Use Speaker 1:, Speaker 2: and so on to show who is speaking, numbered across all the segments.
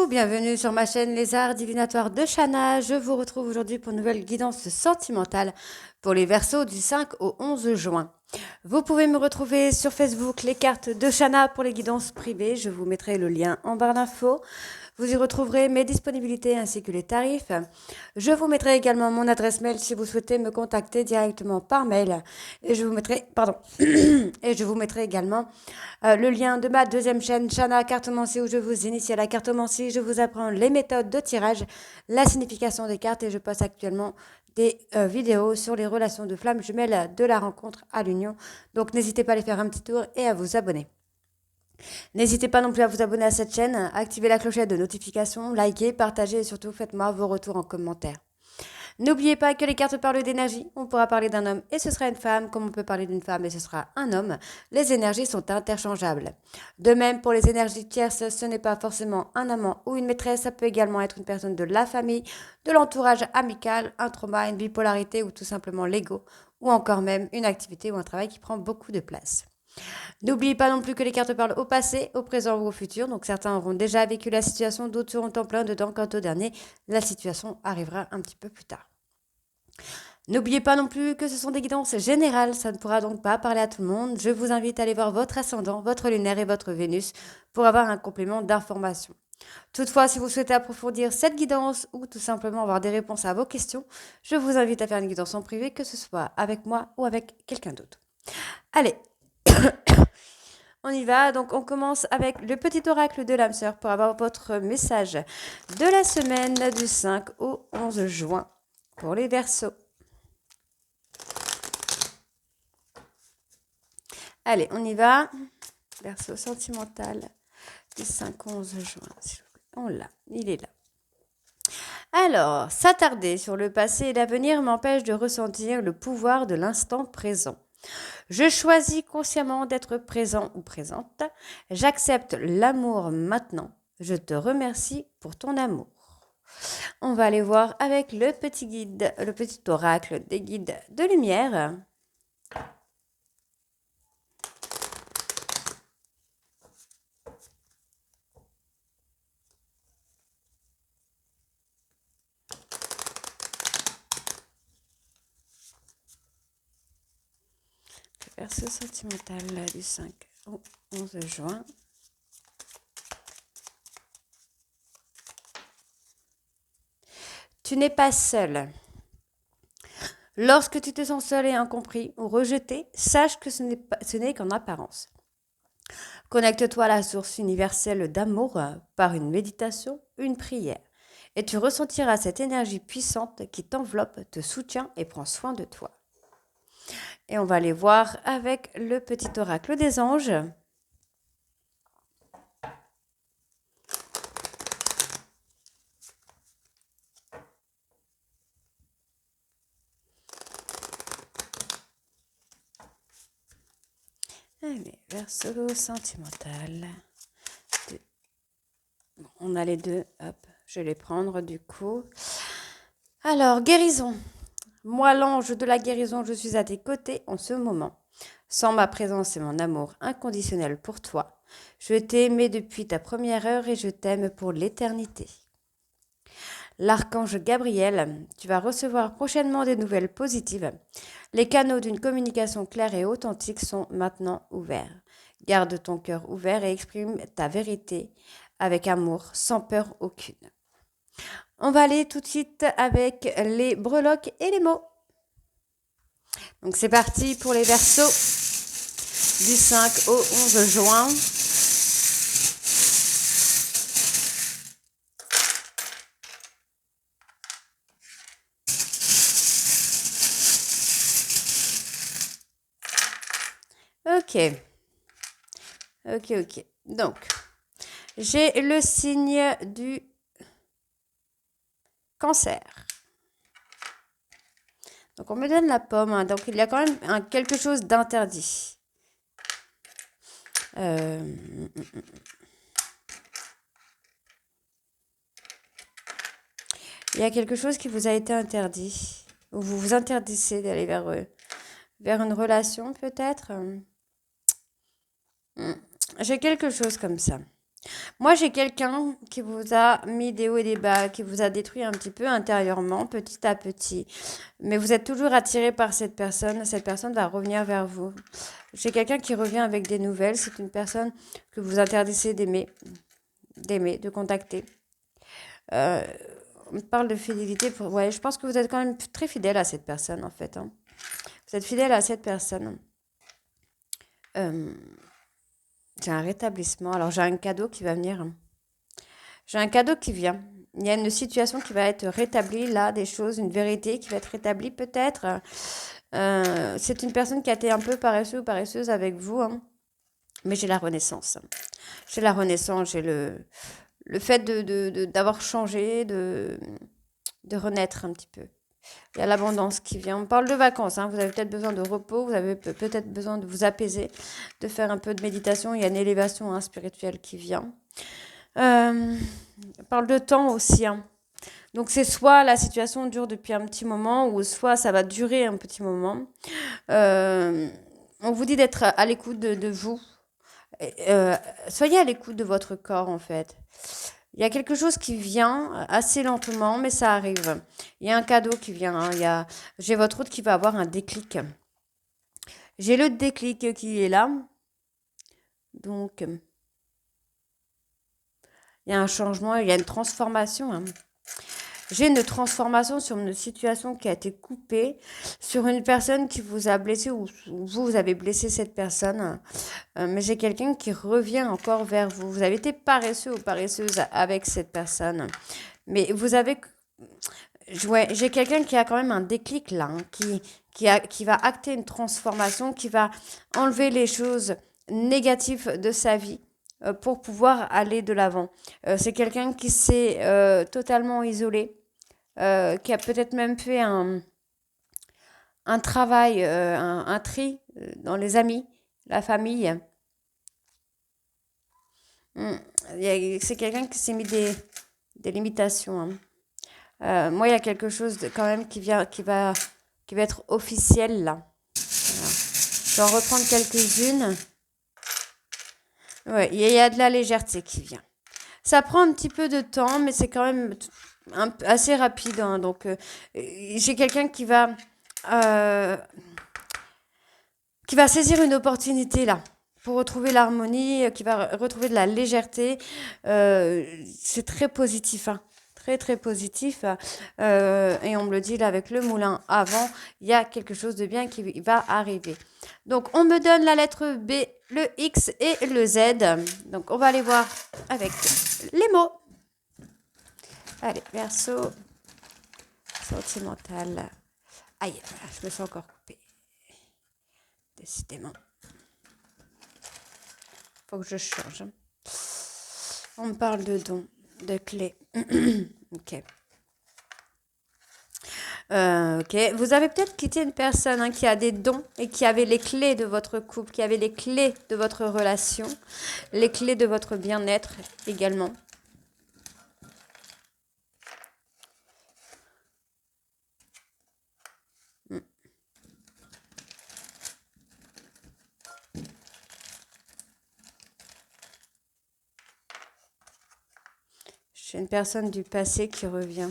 Speaker 1: Coucou, bienvenue sur ma chaîne Les Arts Divinatoires de Shana. Je vous retrouve aujourd'hui pour une nouvelle guidance sentimentale pour les Verseaux du 5 au 11 juin. Vous pouvez me retrouver sur Facebook, les cartes de Shana pour les guidances privées. Je vous mettrai le lien en barre d'infos. Vous y retrouverez mes disponibilités ainsi que les tarifs. Je vous mettrai également mon adresse mail si vous souhaitez me contacter directement par mail. Et je vous mettrai, et je vous mettrai également le lien de ma deuxième chaîne, Shana Cartomancie, où je vous initie à la cartomancie. Je vous apprends les méthodes de tirage, la signification des cartes et je poste actuellement des vidéos sur les relations de flammes jumelles de la rencontre à l'union. Donc n'hésitez pas à aller faire un petit tour et à vous abonner. N'hésitez pas non plus à vous abonner à cette chaîne, activer la clochette de notification, liker, partager et surtout faites-moi vos retours en commentaire. N'oubliez pas que les cartes parlent d'énergie. On pourra parler d'un homme et ce sera une femme, comme on peut parler d'une femme et ce sera un homme. Les énergies sont interchangeables. De même, pour les énergies tierces, ce n'est pas forcément un amant ou une maîtresse, ça peut également être une personne de la famille, de l'entourage amical, un trauma, une bipolarité ou tout simplement l'ego, ou encore même une activité ou un travail qui prend beaucoup de place. N'oubliez pas non plus que les cartes parlent au passé, au présent ou au futur. Donc certains auront déjà vécu la situation, d'autres seront en plein dedans. Quant au dernier, la situation arrivera un petit peu plus tard. N'oubliez pas non plus que ce sont des guidances générales, ça ne pourra donc pas parler à tout le monde. Je vous invite à aller voir votre ascendant, votre lunaire et votre Vénus pour avoir un complément d'information. Toutefois, si vous souhaitez approfondir cette guidance ou tout simplement avoir des réponses à vos questions, je vous invite à faire une guidance en privé, que ce soit avec moi ou avec quelqu'un d'autre. Allez, on y va. Donc, on commence avec le petit oracle de l'âme sœur pour avoir votre message de la semaine du 5 au 11 juin pour les Verseaux. Allez, on y va. Verseau sentimental du 5 au 11 juin. On l'a, il est là. Alors, s'attarder sur le passé et l'avenir m'empêche de ressentir le pouvoir de l'instant présent. Je choisis consciemment d'être présent ou présente. J'accepte l'amour maintenant. Je te remercie pour ton amour. On va aller voir avec le petit guide, le petit oracle des guides de lumière. Verseau sentimental du 5 au 11 juin. Tu n'es pas seul. Lorsque tu te sens seul et incompris ou rejeté, sache que ce n'est qu'en apparence. Connecte-toi à la source universelle d'amour par une méditation, une prière, et tu ressentiras cette énergie puissante qui t'enveloppe, te soutient et prend soin de toi. Et on va aller voir avec le petit oracle des anges. Allez, Verseau sentimental. Bon, on a les deux, hop, je vais les prendre du coup. Alors, guérison. Moi, l'ange de la guérison, je suis à tes côtés en ce moment. Sans ma présence et mon amour inconditionnel pour toi, je t'ai aimé depuis ta première heure et je t'aime pour l'éternité. L'archange Gabriel, tu vas recevoir prochainement des nouvelles positives. Les canaux d'une communication claire et authentique sont maintenant ouverts. Garde ton cœur ouvert et exprime ta vérité avec amour, sans peur aucune. On va aller tout de suite avec les breloques et les mots. Donc c'est parti pour les Verseaux du 5 au 11 juin. Ok. Donc, j'ai le signe du Cancer. Donc, on me donne la pomme. Hein, donc, il y a quand même quelque chose d'interdit. Il y a quelque chose qui vous a été interdit. Ou vous vous interdisez d'aller vers une relation, peut-être. J'ai quelque chose comme ça. Moi, j'ai quelqu'un qui vous a mis des hauts et des bas, qui vous a détruit un petit peu intérieurement, petit à petit. Mais vous êtes toujours attiré par cette personne. Cette personne va revenir vers vous. J'ai quelqu'un qui revient avec des nouvelles. C'est une personne que vous interdisez d'aimer, de contacter. Euh, on parle de fidélité. Ouais, je pense que vous êtes quand même très fidèle à cette personne, en fait. Hein. Vous êtes fidèle à cette personne. Euh, j'ai un rétablissement. Alors, j'ai un cadeau qui va venir. J'ai un cadeau qui vient. Il y a une situation qui va être rétablie là, des choses, une vérité qui va être rétablie peut-être. C'est une personne qui a été un peu paresseux ou paresseuse avec vous, hein, mais j'ai la renaissance. J'ai la renaissance, j'ai le fait d'avoir changé, de renaître un petit peu. Il y a l'abondance qui vient. On parle de vacances, hein. Vous avez peut-être besoin de repos, vous avez peut-être besoin de vous apaiser, de faire un peu de méditation. Il y a une élévation hein, spirituelle qui vient. On parle de temps aussi. Hein. Donc c'est soit la situation dure depuis un petit moment, ou soit ça va durer un petit moment. On vous dit d'être à l'écoute de vous. Soyez à l'écoute de votre corps en fait. Il y a quelque chose qui vient assez lentement, mais ça arrive. Il y a un cadeau qui vient. Hein. J'ai votre route qui va avoir un déclic. J'ai le déclic qui est là. Donc, il y a un changement, il y a une transformation. Hein. J'ai une transformation sur une situation qui a été coupée, sur une personne qui vous a blessé ou vous avez blessé cette personne. Mais j'ai quelqu'un qui revient encore vers vous. Vous avez été paresseux ou paresseuse avec cette personne. Mais vous avez... Ouais, j'ai quelqu'un qui a quand même un déclic là, hein, qui va acter une transformation, qui va enlever les choses négatives de sa vie pour pouvoir aller de l'avant. C'est quelqu'un qui s'est totalement isolé, qui a peut-être même fait un travail, un tri dans les amis, la famille. C'est quelqu'un qui s'est mis des limitations. Hein. Moi, il y a quelque chose quand même qui va être officiel là. Voilà. Je vais en reprendre quelques-unes. Ouais, il y a de la légèreté qui vient. Ça prend un petit peu de temps, mais c'est quand même assez rapide. Hein. Donc, j'ai quelqu'un euh, qui va saisir une opportunité là pour retrouver l'harmonie, qui va retrouver de la légèreté. C'est très positif. Hein. Très très positif. Et on me le dit là avec le moulin avant, il y a quelque chose de bien qui va arriver. Donc, on me donne la lettre B, le X et le Z. Donc, on va aller voir avec les mots. Allez, Verseau, sentimental. Aïe, je me suis encore coupée. Décidément. Faut que je change. On me parle de dons, de clés. Ok. Ok. Vous avez peut-être quitté une personne hein, qui a des dons et qui avait les clés de votre couple, qui avait les clés de votre relation, les clés de votre bien-être également. J'ai une personne du passé qui revient.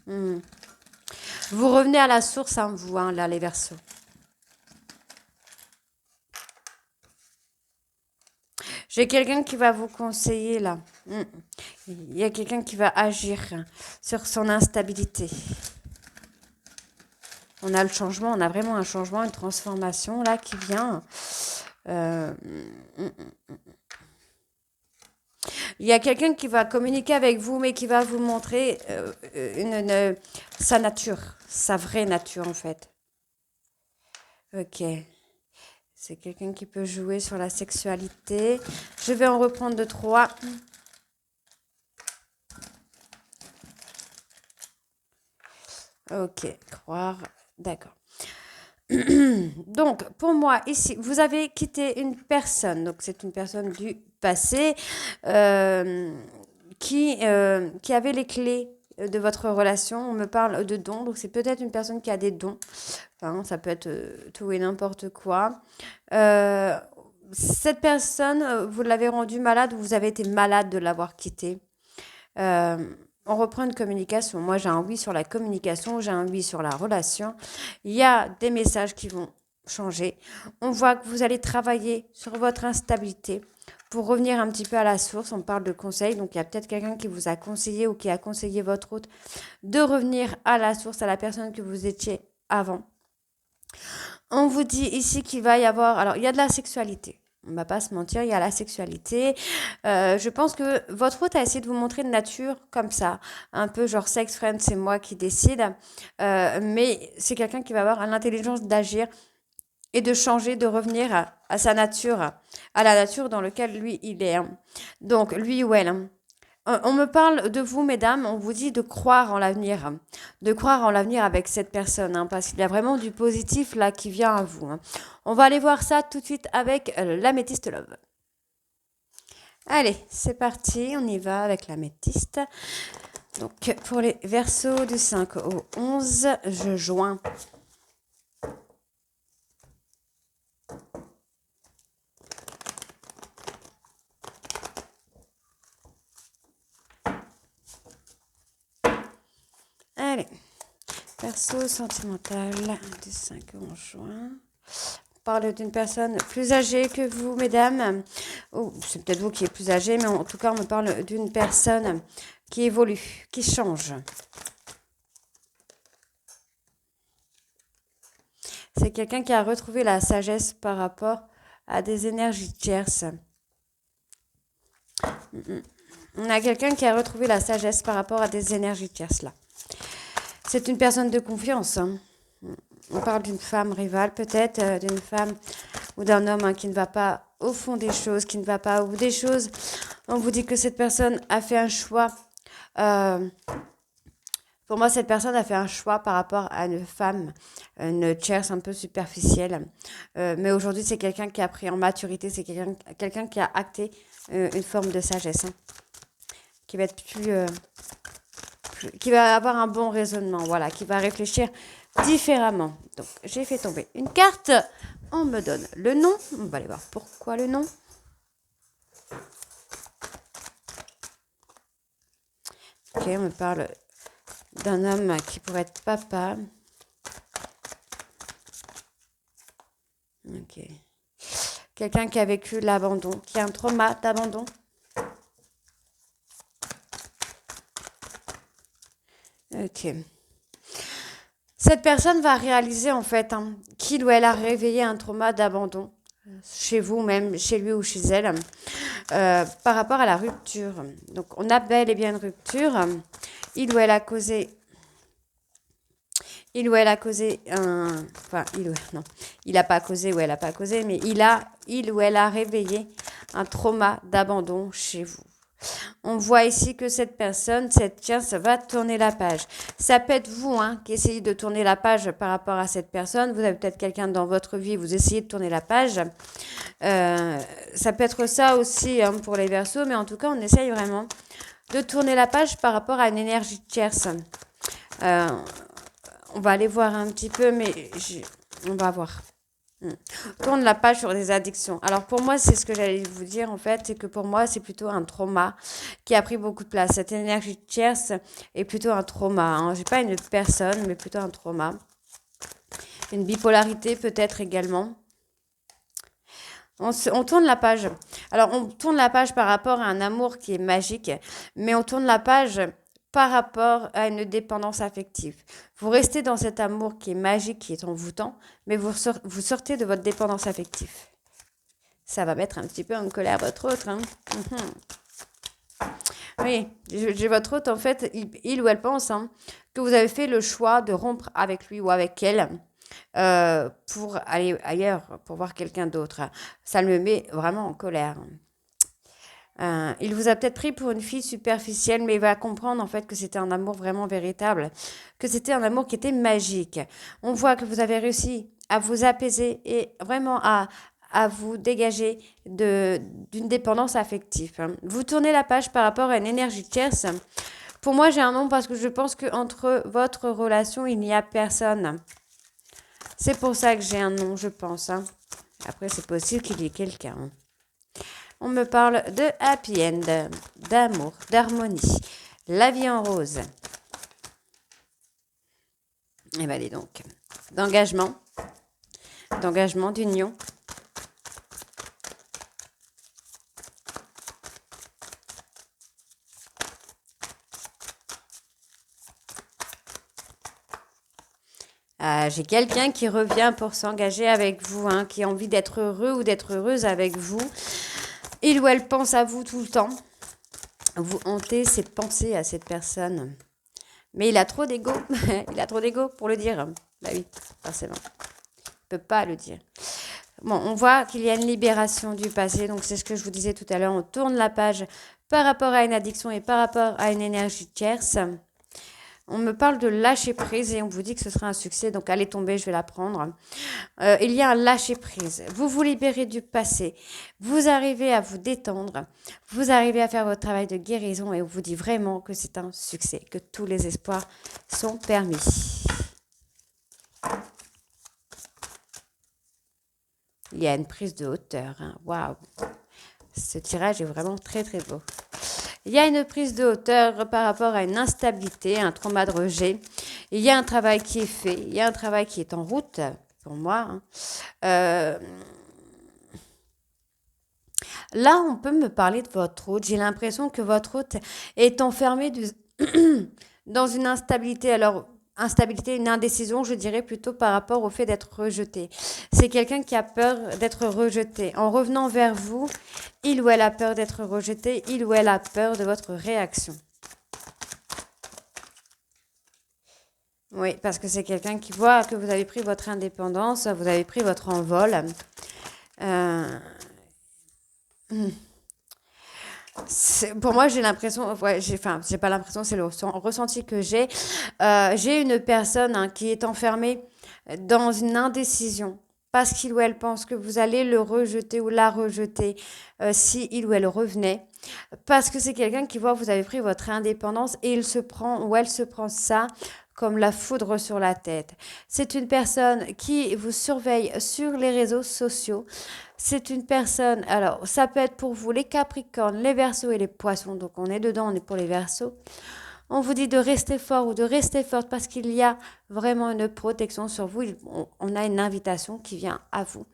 Speaker 1: Vous revenez à la source, hein, vous, hein, là, les Verseaux. J'ai quelqu'un qui va vous conseiller, là. Il y a quelqu'un qui va agir sur son instabilité. On a le changement, on a vraiment un changement, une transformation, là, qui vient. Il y a quelqu'un qui va communiquer avec vous, mais qui va vous montrer sa nature, sa vraie nature en fait. Ok. C'est quelqu'un qui peut jouer sur la sexualité. Je vais en reprendre 2, 3. Ok, croire. D'accord. Donc, pour moi, ici, vous avez quitté une personne. Donc, c'est une personne du passé qui avait les clés de votre relation. On me parle de dons. Donc, c'est peut-être une personne qui a des dons. Enfin, ça peut être tout et n'importe quoi. cette personne, vous l'avez rendu malade ou vous avez été malade de l'avoir quitté. Euh, on reprend une communication. Moi, j'ai un oui sur la communication, j'ai un oui sur la relation. Il y a des messages qui vont changer. On voit que vous allez travailler sur votre instabilité pour revenir un petit peu à la source. On parle de conseils, donc il y a peut-être quelqu'un qui vous a conseillé ou qui a conseillé votre hôte de revenir à la source, à la personne que vous étiez avant. On vous dit ici qu'il va y avoir... Alors, il y a de la sexualité. On ne va pas se mentir, il y a la sexualité. Je pense que votre hôte a essayé de vous montrer de nature comme ça. Un peu genre sex friend, c'est moi qui décide. Mais c'est quelqu'un qui va avoir l'intelligence d'agir et de changer, de revenir à sa nature, à la nature dans laquelle lui, il est. Donc, lui ou elle. On me parle de vous, mesdames, on vous dit de croire en l'avenir avec cette personne, parce qu'il y a vraiment du positif là qui vient à vous. On va aller voir ça tout de suite avec l'améthyste love. Allez, c'est parti, on y va avec l'améthyste. Donc, pour les verseaux du 5 au 11, je joins. Allez, perso sentimental du 5 au juin. On parle d'une personne plus âgée que vous, mesdames. Ou c'est peut-être vous qui êtes plus âgée, mais en tout cas, on me parle d'une personne qui évolue, qui change. C'est quelqu'un qui a retrouvé la sagesse par rapport à des énergies tierces. On a quelqu'un qui a retrouvé la sagesse par rapport à des énergies tierces là. C'est une personne de confiance. On parle d'une femme rivale peut-être, d'une femme ou d'un homme qui ne va pas au fond des choses, qui ne va pas au bout des choses. On vous dit que cette personne a fait un choix. Pour moi, cette personne a fait un choix par rapport à une femme, une tierce un peu superficielle. Mais aujourd'hui, c'est quelqu'un qui a pris en maturité, c'est quelqu'un qui a acté une forme de sagesse, qui va être qui va avoir un bon raisonnement, voilà, qui va réfléchir différemment. Donc, j'ai fait tomber une carte. On me donne le nom. On va aller voir pourquoi le nom. Ok, on me parle d'un homme qui pourrait être papa. Ok. Quelqu'un qui a vécu l'abandon, qui a un trauma d'abandon. Ok. Cette personne va réaliser en fait qu'il ou elle a réveillé un trauma d'abandon chez vous, même chez lui ou chez elle, par rapport à la rupture. Donc on a bel et bien une rupture. Il ou elle a causé un... Enfin, non. Il n'a pas causé ou elle n'a pas causé, mais il ou elle a réveillé un trauma d'abandon chez vous. On voit ici que cette personne, cette tierce, va tourner la page. Ça peut être vous qui essayez de tourner la page par rapport à cette personne. Vous avez peut-être quelqu'un dans votre vie, vous essayez de tourner la page. Ça peut être ça aussi pour les Verseaux, mais en tout cas, on essaye vraiment de tourner la page par rapport à une énergie tierce. On va aller voir un petit peu, mais on va voir. Tourne la page sur des addictions. Alors pour moi, c'est ce que j'allais vous dire en fait, c'est que pour moi, c'est plutôt un trauma qui a pris beaucoup de place. Cette énergie tierce est plutôt un trauma. J'ai pas une personne, mais plutôt un trauma. Une bipolarité peut-être également. On tourne la page. Alors on tourne la page par rapport à un amour qui est magique, mais on tourne la page par rapport à une dépendance affective. Vous restez dans cet amour qui est magique, qui est envoûtant, mais vous sortez de votre dépendance affective. Ça va mettre un petit peu en colère votre autre. Oui, j'ai votre autre, en fait, il ou elle pense que vous avez fait le choix de rompre avec lui ou avec elle pour aller ailleurs, pour voir quelqu'un d'autre. Ça me met vraiment en colère. Il vous a peut-être pris pour une fille superficielle, mais il va comprendre en fait que c'était un amour vraiment véritable, que c'était un amour qui était magique. On voit que vous avez réussi à vous apaiser et vraiment à vous dégager d'une dépendance affective. Vous tournez la page par rapport à une énergie tierce. Pour moi, j'ai un nom parce que je pense qu'entre votre relation, il n'y a personne. C'est pour ça que j'ai un nom, je pense. Après, c'est possible qu'il y ait quelqu'un. Hein. On me parle de happy end, d'amour, d'harmonie. La vie en rose. Et bien, allez donc. D'engagement, d'union. J'ai quelqu'un qui revient pour s'engager avec vous, hein, qui a envie d'être heureux ou d'être heureuse avec vous. Il ou elle pense à vous tout le temps. Vous hantez ses pensées à cette personne. Mais il a trop d'ego. Il a trop d'ego pour le dire. Bah oui, forcément. Il ne peut pas le dire. Bon, on voit qu'il y a une libération du passé. Donc, c'est ce que je vous disais tout à l'heure. On tourne la page par rapport à une addiction et par rapport à une énergie tierce. On me parle de lâcher prise et on vous dit que ce sera un succès. Donc, allez tomber, je vais la prendre. Il y a un lâcher prise. Vous vous libérez du passé. Vous arrivez à vous détendre. Vous arrivez à faire votre travail de guérison et on vous dit vraiment que c'est un succès, que tous les espoirs sont permis. Il y a une prise de hauteur. Hein. Waouh! Ce tirage est vraiment très, très beau. Il y a une prise de hauteur par rapport à une instabilité, un trauma de rejet. Il y a un travail qui est fait. Il y a un travail qui est en route, pour moi. Hein. Là, on peut me parler de votre hôte. J'ai l'impression que votre hôte est enfermé dans une instabilité. Alors, instabilité, une indécision, je dirais plutôt par rapport au fait d'être rejeté. C'est quelqu'un qui a peur d'être rejeté. En revenant vers vous, il ou elle a peur d'être rejeté, il ou elle a peur de votre réaction. Oui, parce que c'est quelqu'un qui voit que vous avez pris votre indépendance, vous avez pris votre envol. Pour moi, j'ai l'impression, ouais, j'ai pas l'impression, c'est le ressenti que j'ai. J'ai une personne hein, qui est enfermée dans une indécision parce qu'il ou elle pense que vous allez le rejeter ou la rejeter si il ou elle revenait. Parce que c'est quelqu'un qui voit que vous avez pris votre indépendance et il se prend ou elle se prend ça comme la foudre sur la tête. C'est une personne qui vous surveille sur les réseaux sociaux. C'est une personne, alors ça peut être pour vous les Capricornes, les Verseaux et les Poissons. Donc on est dedans, on est pour les Verseaux. On vous dit de rester fort ou de rester forte parce qu'il y a vraiment une protection sur vous. On a une invitation qui vient à vous.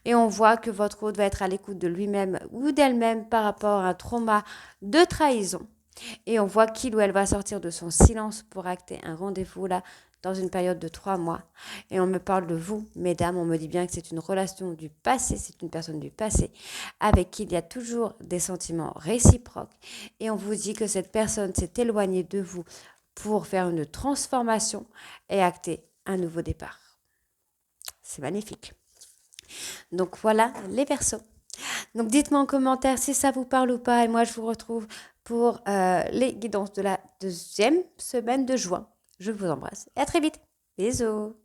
Speaker 1: Et on voit que votre hôte va être à l'écoute de lui-même ou d'elle-même par rapport à un trauma de trahison. Et on voit qu'il ou elle va sortir de son silence pour acter un rendez-vous là dans une période de 3 mois. Et on me parle de vous, mesdames, on me dit bien que c'est une relation du passé, c'est une personne du passé avec qui il y a toujours des sentiments réciproques. Et on vous dit que cette personne s'est éloignée de vous pour faire une transformation et acter un nouveau départ. C'est magnifique. Donc voilà les Verseaux. Donc dites-moi en commentaire si ça vous parle ou pas. Et moi, je vous retrouve pour les guidances de la 2e semaine de juin. Je vous embrasse et à très vite. Bisous.